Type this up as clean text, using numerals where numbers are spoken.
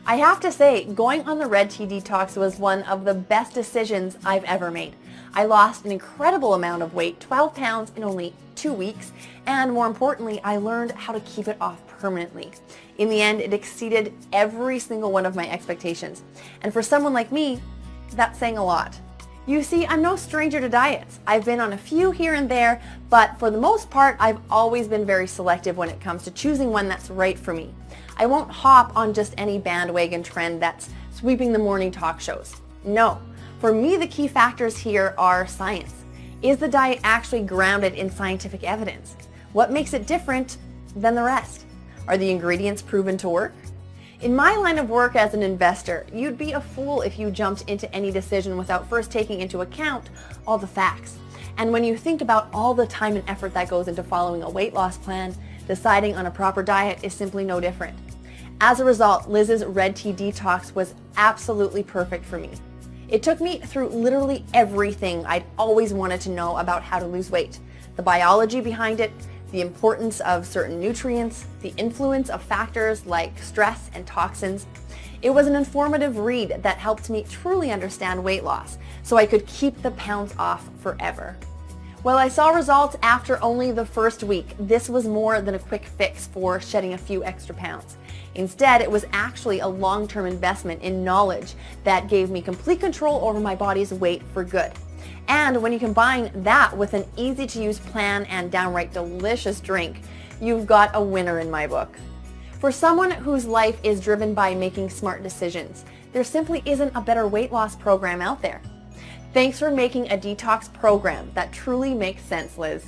I have to say, going on the Red Tea Detox was one of the best decisions I've ever made. I lost an incredible amount of weight, 12 pounds in only 2 weeks, and more importantly, I learned how to keep it off permanently. In the end, it exceeded every single one of my expectations. And for someone like me, that's saying a lot. You see, I'm no stranger to diets. I've been on a few here and there, but for the most part, I've always been very selective when it comes to choosing one that's right for me. I won't hop on just any bandwagon trend that's sweeping the morning talk shows. No, for me, the key factors here are science. Is the diet actually grounded in scientific evidence? What makes it different than the rest? Are the ingredients proven to work? In my line of work as an investor, you'd be a fool if you jumped into any decision without first taking into account all the facts. And when you think about all the time and effort that goes into following a weight loss plan, deciding on a proper diet is simply no different. As a result, Liz's Red Tea Detox was absolutely perfect for me. It took me through literally everything I'd always wanted to know about how to lose weight. The biology behind it, the importance of certain nutrients, the influence of factors like stress and toxins. It was an informative read that helped me truly understand weight loss so I could keep the pounds off forever. While I saw results after only the first week, this was more than a quick fix for shedding a few extra pounds. Instead, it was actually a long-term investment in knowledge that gave me complete control over my body's weight for good. And when you combine that with an easy-to-use plan and downright delicious drink, you've got a winner in my book. For someone whose life is driven by making smart decisions, there simply isn't a better weight loss program out there. Thanks for making a detox program that truly makes sense, Liz.